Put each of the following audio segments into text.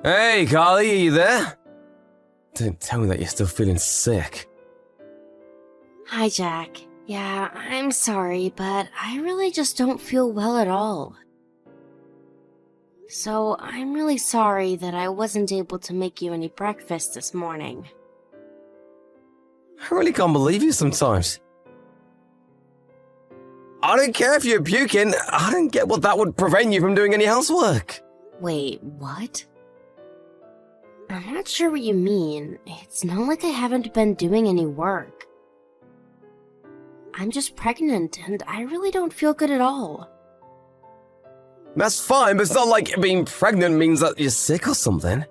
Hey, Carly, are you there? Don't tell me that you're still feeling sick. Hi, Jack. Yeah, I'm sorry, but I really just don't feel well at all. So, I'm really sorry that I wasn't able to make you any breakfast this morning. I really can't believe you sometimes. I don't care if you're puking. I don't get what that would prevent you from doing any housework. Wait, what? I'm not sure what you mean. It's not like I haven't been doing any work. I'm just pregnant, and I really don't feel good at all. That's fine, but it's not like being pregnant means that you're sick or something.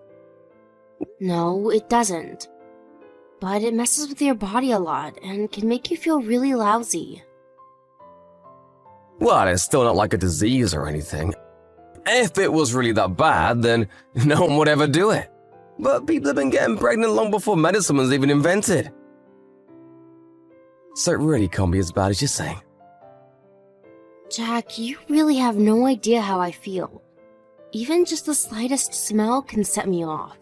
No, it doesn't. But it messes with your body a lot and can make you feel really lousy. Well, it's still not like a disease or anything. If it was really that bad, then no one would ever do it. But people have been getting pregnant long before medicine was even invented. So it really can't be as bad as you're saying. Jack, you really have no idea how I feel. Even just the slightest smell can set me off.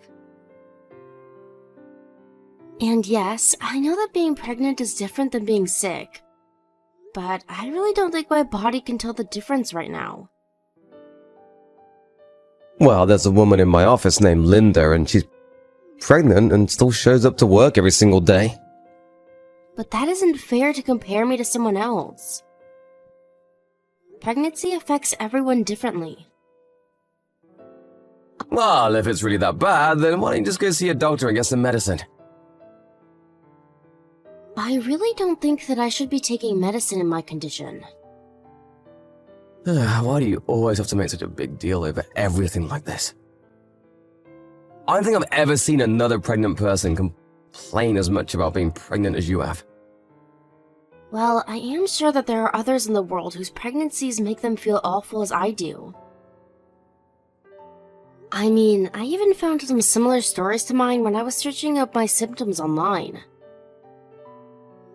And yes, I know that being pregnant is different than being sick, but I really don't think my body can tell the difference right now. Well, there's a woman in my office named Linda, and she's pregnant and still shows up to work every single day. But that isn't fair to compare me to someone else. Pregnancy affects everyone differently. Well, if it's really that bad, then why don't you just go see a doctor and get some medicine? I really don't think that I should be taking medicine in my condition. Why do you always have to make such a big deal over everything like this? I don't think I've ever seen another pregnant person complain as much about being pregnant as you have. Well, I am sure that there are others in the world whose pregnancies make them feel awful as I do. I mean, I even found some similar stories to mine when I was searching up my symptoms online.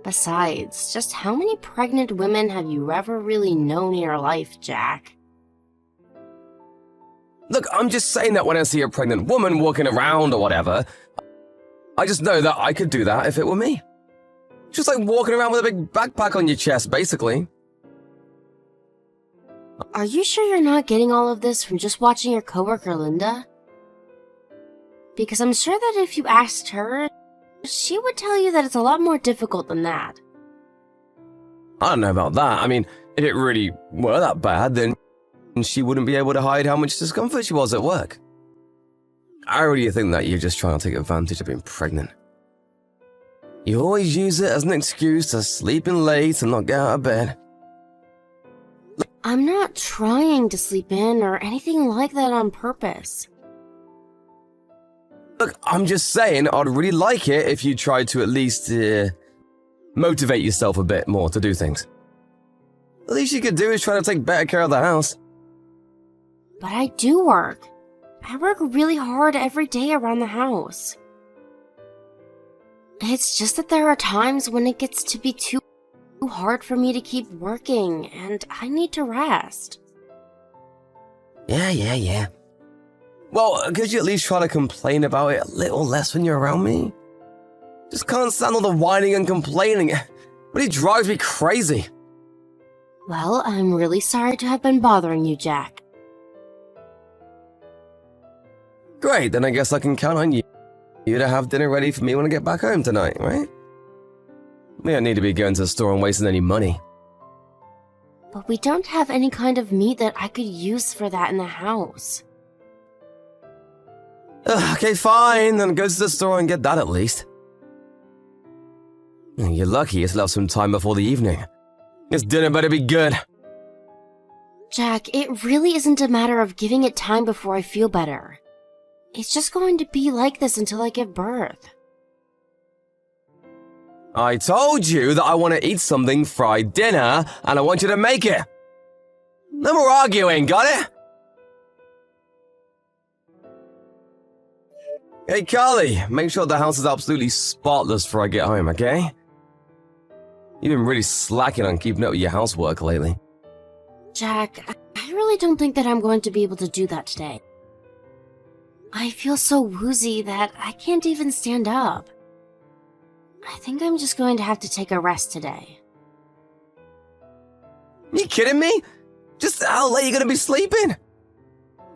Besides, just how many pregnant women have you ever really known in your life, Jack? Look, I'm just saying that when I see a pregnant woman walking around or whatever, I just know that I could do that if it were me. Just like walking around with a big backpack on your chest, basically. Are you sure you're not getting all of this from just watching your coworker Linda? Because I'm sure that if you asked her, she would tell you that it's a lot more difficult than that. I don't know about that. I mean, if it really were that bad, then she wouldn't be able to hide how much discomfort she was at work. I really think that you're just trying to take advantage of being pregnant. You always use it as an excuse to sleep in late and not get out of bed. I'm not trying to sleep in or anything like that on purpose. Look, I'm just saying I'd really like it if you tried to at least motivate yourself a bit more to do things. The least you could do is try to take better care of the house. But I do work. I work really hard every day around the house. It's just that there are times when it gets to be too hard for me to keep working, and I need to rest. Yeah. Well, could you at least try to complain about it a little less when you're around me? Just can't stand all the whining and complaining. It really drives me crazy. Well, I'm really sorry to have been bothering you, Jack. Great, then I guess I can count on you to have dinner ready for me when I get back home tonight, right? We don't need to be going to the store and wasting any money. But we don't have any kind of meat that I could use for that in the house. Okay, fine, then go to the store and get that at least. You're lucky you still have some time before the evening. This dinner better be good. Jack, it really isn't a matter of giving it time before I feel better. It's just going to be like this until I give birth. I told you that I want to eat something fried dinner, and I want you to make it. No more arguing, got it? Hey, Carly, make sure the house is absolutely spotless before I get home, okay? You've been really slacking on keeping up with your housework lately. Jack, I really don't think that I'm going to be able to do that today. I feel so woozy that I can't even stand up. I think I'm just going to have to take a rest today. You kidding me? Just how late are you going to be sleeping?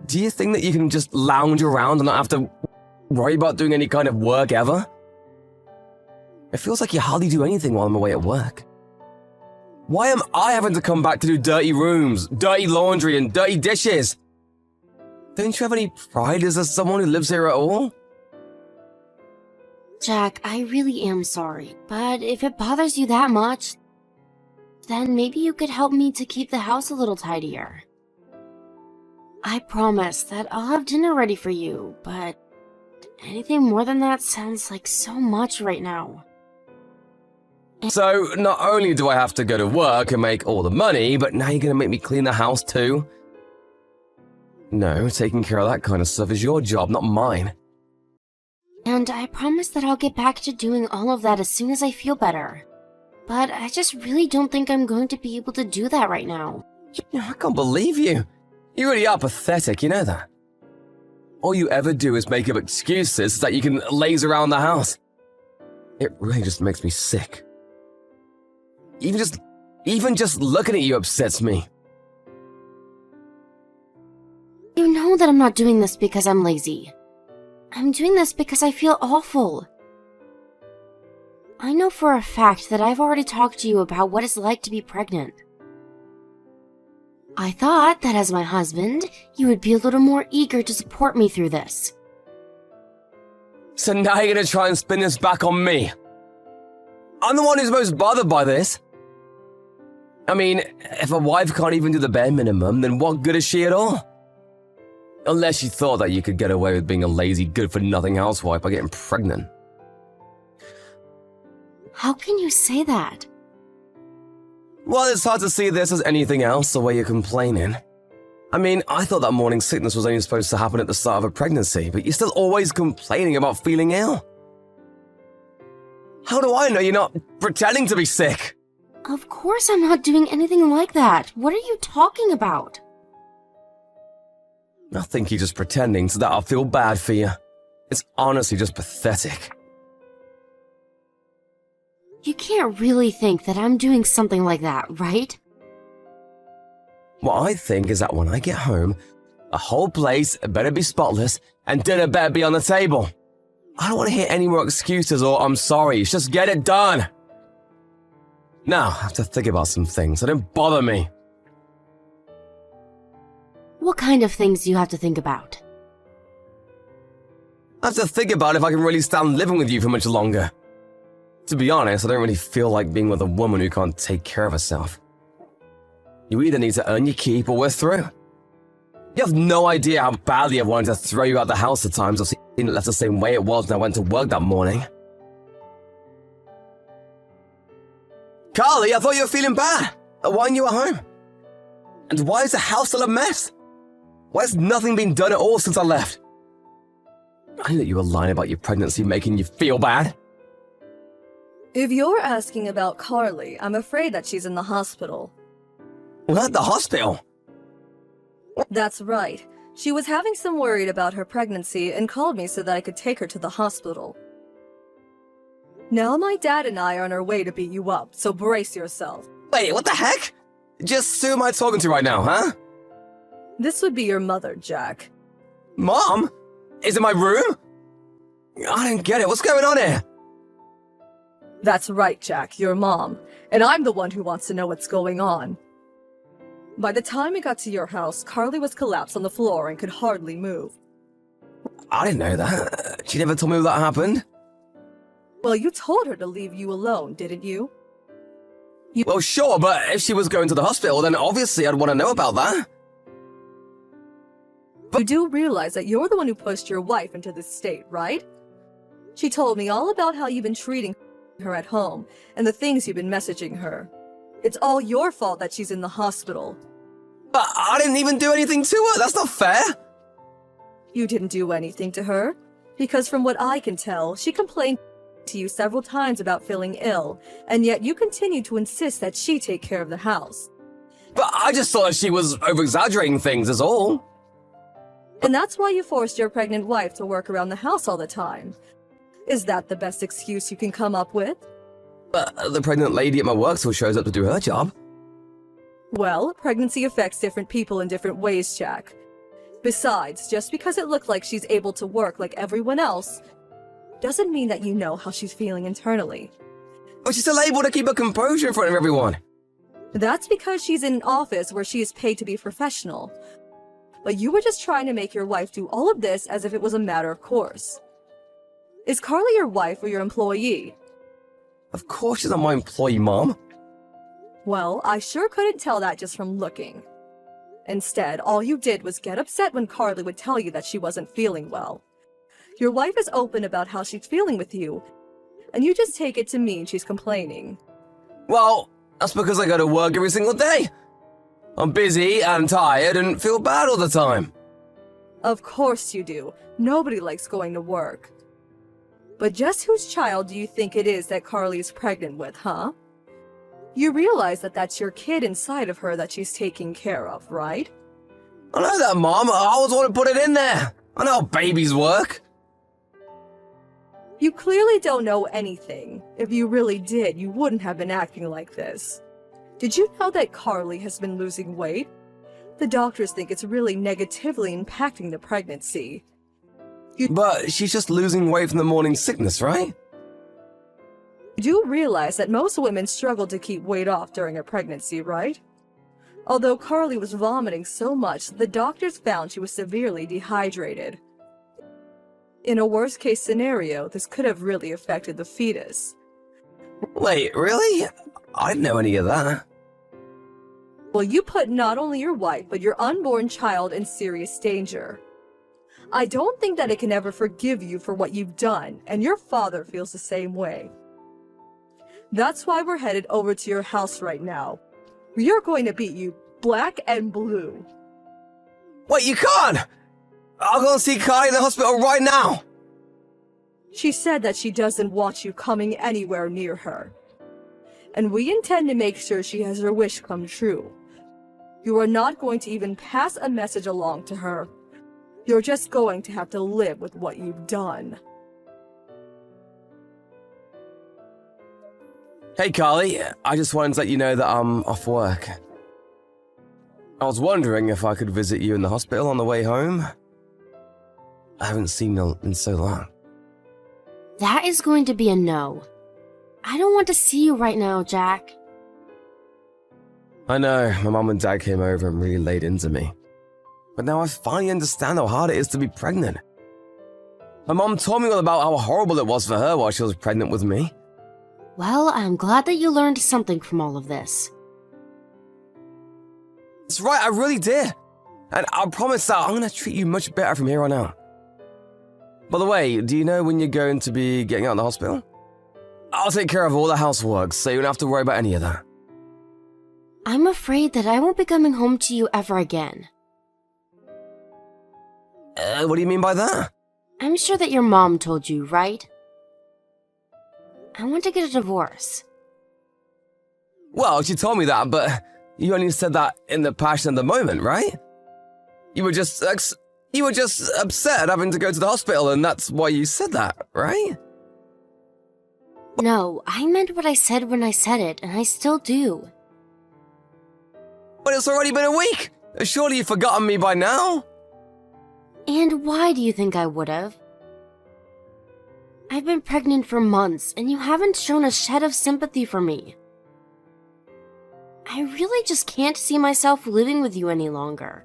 Do you think that you can just lounge around and not have to worry about doing any kind of work ever? It feels like you hardly do anything while I'm away at work. Why am I having to come back to do dirty rooms, dirty laundry, and dirty dishes? Don't you have any pride as someone who lives here at all? Jack, I really am sorry, but if it bothers you that much, then maybe you could help me to keep the house a little tidier. I promise that I'll have dinner ready for you, but anything more than that sounds like so much right now. So, not only do I have to go to work and make all the money, but now you're going to make me clean the house too? No, taking care of that kind of stuff is your job, not mine. And I promise that I'll get back to doing all of that as soon as I feel better. But I just really don't think I'm going to be able to do that right now. I can't believe you. You really are pathetic, you know that? All you ever do is make up excuses so that you can laze around the house. It really just makes me sick. Even just looking at you upsets me. You know that I'm not doing this because I'm lazy. I'm doing this because I feel awful. I know for a fact that I've already talked to you about what it's like to be pregnant. I thought that as my husband, you would be a little more eager to support me through this. So now you're going to try and spin this back on me. I'm the one who's most bothered by this. I mean, if a wife can't even do the bare minimum, then what good is she at all? Unless you thought that you could get away with being a lazy, good-for-nothing housewife by getting pregnant. How can you say that? Well, it's hard to see this as anything else, the way you're complaining. I mean, I thought that morning sickness was only supposed to happen at the start of a pregnancy, but you're still always complaining about feeling ill. How do I know you're not pretending to be sick? Of course I'm not doing anything like that. What are you talking about? I think you're just pretending so that I'll feel bad for you. It's honestly just pathetic. You can't really think that I'm doing something like that, right? What I think is that when I get home, the whole place better be spotless and dinner better be on the table. I don't want to hear any more excuses or I'm sorry. Just get it done. Now, I have to think about some things, so don't bother me. What kind of things do you have to think about? I have to think about if I can really stand living with you for much longer. To be honest, I don't really feel like being with a woman who can't take care of herself. You either need to earn your keep or we're through. You have no idea how badly I wanted to throw you out the house at times. I've seen it left the same way it was when I went to work that morning. Carly, I thought you were feeling bad. Why aren't you at home? And why is the house still a mess? Why has nothing been done at all since I left? I knew that you were lying about your pregnancy making you feel bad. If you're asking about Carly, I'm afraid that she's in the hospital. What? The hospital? That's right. She was having some worry about her pregnancy and called me so that I could take her to the hospital. Now my dad and I are on our way to beat you up, so brace yourself. Wait, what the heck? Just who am I talking to right now, huh? This would be your mother, Jack. Mom? Is it my room? I don't get it. What's going on here? That's right, Jack, your mom. And I'm the one who wants to know what's going on. By the time we got to your house, Carly was collapsed on the floor and could hardly move. I didn't know that. She never told me that happened. Well, you told her to leave you alone, didn't you? Well, sure, but if she was going to the hospital, then obviously I'd want to know about that. You do realize that you're the one who pushed your wife into this state, right? She told me all about how you've been treating her at home and the things you've been messaging her. It's all your fault that she's in the hospital. But I didn't even do anything to her. That's not fair. You didn't do anything to her? Because from what I can tell, she complained to you several times about feeling ill, and yet you continue to insist that she take care of the house. But I just thought she was over-exaggerating things, is all. And that's why you forced your pregnant wife to work around the house all the time. Is that the best excuse you can come up with? But the pregnant lady at my work still shows up to do her job. Well, pregnancy affects different people in different ways, Jack. Besides, just because it looked like she's able to work like everyone else, doesn't mean that you know how she's feeling internally. But she's still able to keep her composure in front of everyone. That's because she's in an office where she is paid to be professional. But you were just trying to make your wife do all of this as if it was a matter of course. Is Carly your wife or your employee? Of course she's not my employee, Mom. Well, I sure couldn't tell that just from looking. Instead, all you did was get upset when Carly would tell you that she wasn't feeling well. Your wife is open about how she's feeling with you, and you just take it to mean she's complaining. Well, that's because I go to work every single day. I'm busy and tired and feel bad all the time. Of course you do. Nobody likes going to work. But just whose child do you think it is that Carly is pregnant with, huh? You realize that that's your kid inside of her that she's taking care of, right? I know that, Mom. I always want to put it in there. I know how babies work. You clearly don't know anything. If you really did, you wouldn't have been acting like this. Did you know that Carly has been losing weight? The doctors think it's really negatively impacting the pregnancy. But she's just losing weight from the morning sickness, right? You do realize that most women struggle to keep weight off during a pregnancy, right? Although Carly was vomiting so much, the doctors found she was severely dehydrated. In a worst-case scenario, this could have really affected the fetus. Wait, really? I didn't know any of that. Well, you put not only your wife, but your unborn child in serious danger. I don't think that it can ever forgive you for what you've done, and your father feels the same way. That's why we're headed over to your house right now. We are going to beat you black and blue. Wait, you can't! I'll go and see Kai in the hospital right now! She said that she doesn't want you coming anywhere near her. And we intend to make sure she has her wish come true. You are not going to even pass a message along to her. You're just going to have to live with what you've done. Hey, Carly. I just wanted to let you know that I'm off work. I was wondering if I could visit you in the hospital on the way home. I haven't seen you in so long. That is going to be a no. I don't want to see you right now, Jack. I know, my mom and dad came over and really laid into me. But now I finally understand how hard it is to be pregnant. My mom told me all about how horrible it was for her while she was pregnant with me. Well, I'm glad that you learned something from all of this. That's right, I really did. And I promise that I'm going to treat you much better from here on out. By the way, do you know when you're going to be getting out of the hospital? I'll take care of all the housework, so you don't have to worry about any of that. I'm afraid that I won't be coming home to you ever again. What do you mean by that? I'm sure that your mom told you, right? I want to get a divorce. Well, she told me that, but you only said that in the passion of the moment, right? You were just upset having to go to the hospital, and that's why you said that, right? No, I meant what I said when I said it, and I still do. But it's already been a week! Surely you've forgotten me by now? And why do you think I would have? I've been pregnant for months, and you haven't shown a shed of sympathy for me. I really just can't see myself living with you any longer.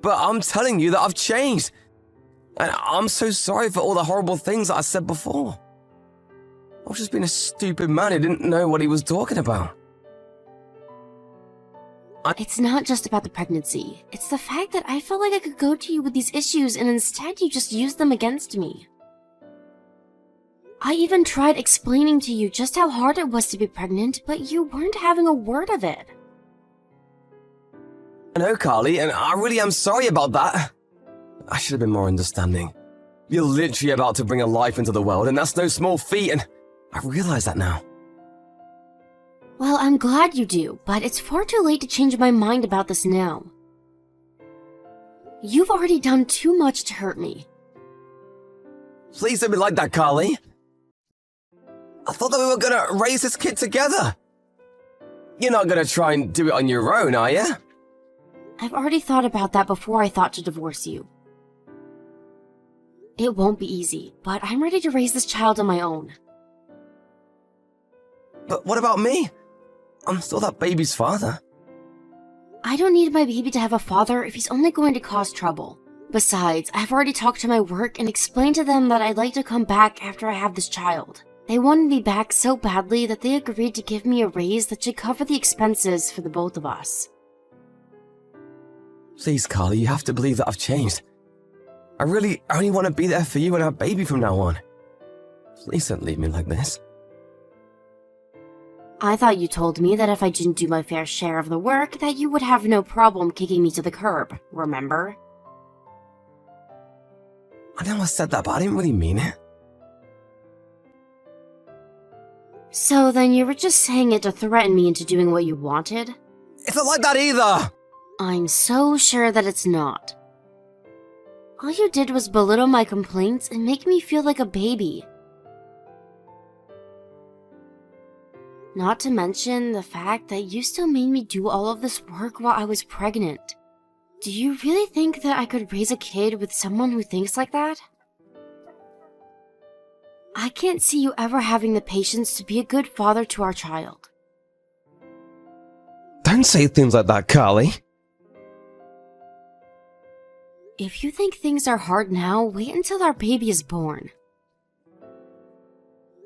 But I'm telling you that I've changed. And I'm so sorry for all the horrible things that I said before. I was just being a stupid man who didn't know what he was talking about. It's not just about the pregnancy. It's the fact that I felt like I could go to you with these issues and instead you just used them against me. I even tried explaining to you just how hard it was to be pregnant, but you weren't having a word of it. I know, Carly, and I really am sorry about that. I should have been more understanding. You're literally about to bring a life into the world, and that's no small feat, and I realize that now. Well, I'm glad you do, but it's far too late to change my mind about this now. You've already done too much to hurt me. Please don't be like that, Carly. I thought that we were gonna raise this kid together. You're not gonna try and do it on your own, are you? I've already thought about that before I thought to divorce you. It won't be easy, but I'm ready to raise this child on my own. But what about me? I'm still that baby's father. I don't need my baby to have a father if he's only going to cause trouble. Besides, I've already talked to my work and explained to them that I'd like to come back after I have this child. They wanted me back so badly that they agreed to give me a raise that should cover the expenses for the both of us. Please, Carly, you have to believe that I've changed. I really only want to be there for you and our baby from now on. Please don't leave me like this. I thought you told me that if I didn't do my fair share of the work, that you would have no problem kicking me to the curb, remember? I know I said that, but I didn't really mean it. So then you were just saying it to threaten me into doing what you wanted? It's not like that either! I'm so sure that it's not. All you did was belittle my complaints and make me feel like a baby. Not to mention the fact that you still made me do all of this work while I was pregnant. Do you really think that I could raise a kid with someone who thinks like that? I can't see you ever having the patience to be a good father to our child. Don't say things like that, Carly. If you think things are hard now, wait until our baby is born.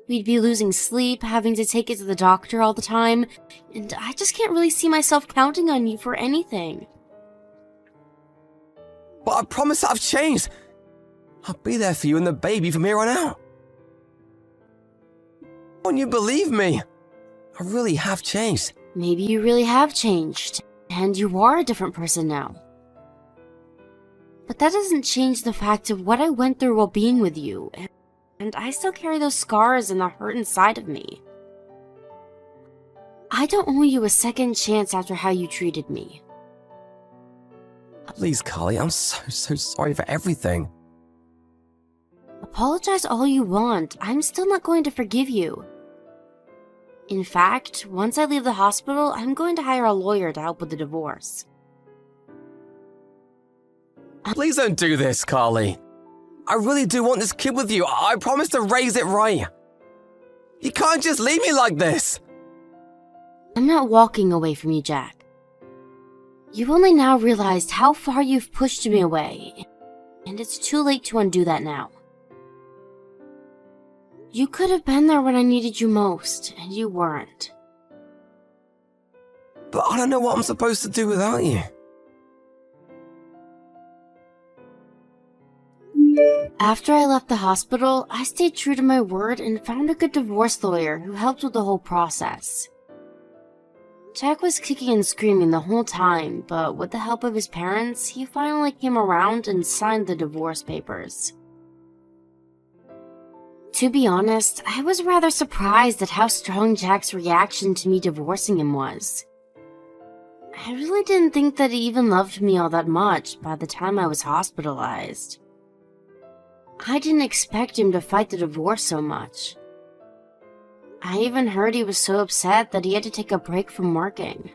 We'd be losing sleep, having to take it to the doctor all the time, and I just can't really see myself counting on you for anything. But I promise I've changed. I'll be there for you and the baby from here on out. Won't you believe me? I really have changed. Maybe you really have changed, and you are a different person now. But that doesn't change the fact of what I went through while being with you, and I still carry those scars and the hurt inside of me. I don't owe you a second chance after how you treated me. Please, Carly, I'm so sorry for everything. Apologize all you want, I'm still not going to forgive you. In fact, once I leave the hospital, I'm going to hire a lawyer to help with the divorce. Please don't do this, Carly. I really do want this kid with you. I promise to raise it right. You can't just leave me like this. I'm not walking away from you, Jack. You've only now realized how far you've pushed me away, and it's too late to undo that now. You could have been there when I needed you most, and you weren't. But I don't know what I'm supposed to do without you. After I left the hospital, I stayed true to my word and found a good divorce lawyer who helped with the whole process. Jack was kicking and screaming the whole time, but with the help of his parents, he finally came around and signed the divorce papers. To be honest, I was rather surprised at how strong Jack's reaction to me divorcing him was. I really didn't think that he even loved me all that much by the time I was hospitalized. I didn't expect him to fight the divorce so much. I even heard he was so upset that he had to take a break from working.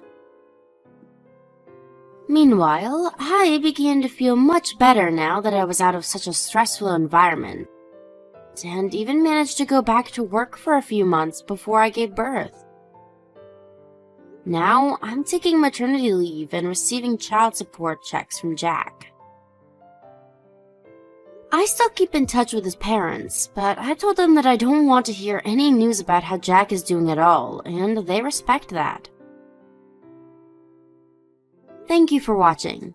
Meanwhile, I began to feel much better now that I was out of such a stressful environment, and even managed to go back to work for a few months before I gave birth. Now, I'm taking maternity leave and receiving child support checks from Jack. I still keep in touch with his parents, but I told them that I don't want to hear any news about how Jack is doing at all, and they respect that. Thank you for watching.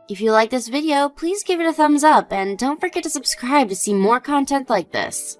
If you like this video, please give it a thumbs up and don't forget to subscribe to see more content like this.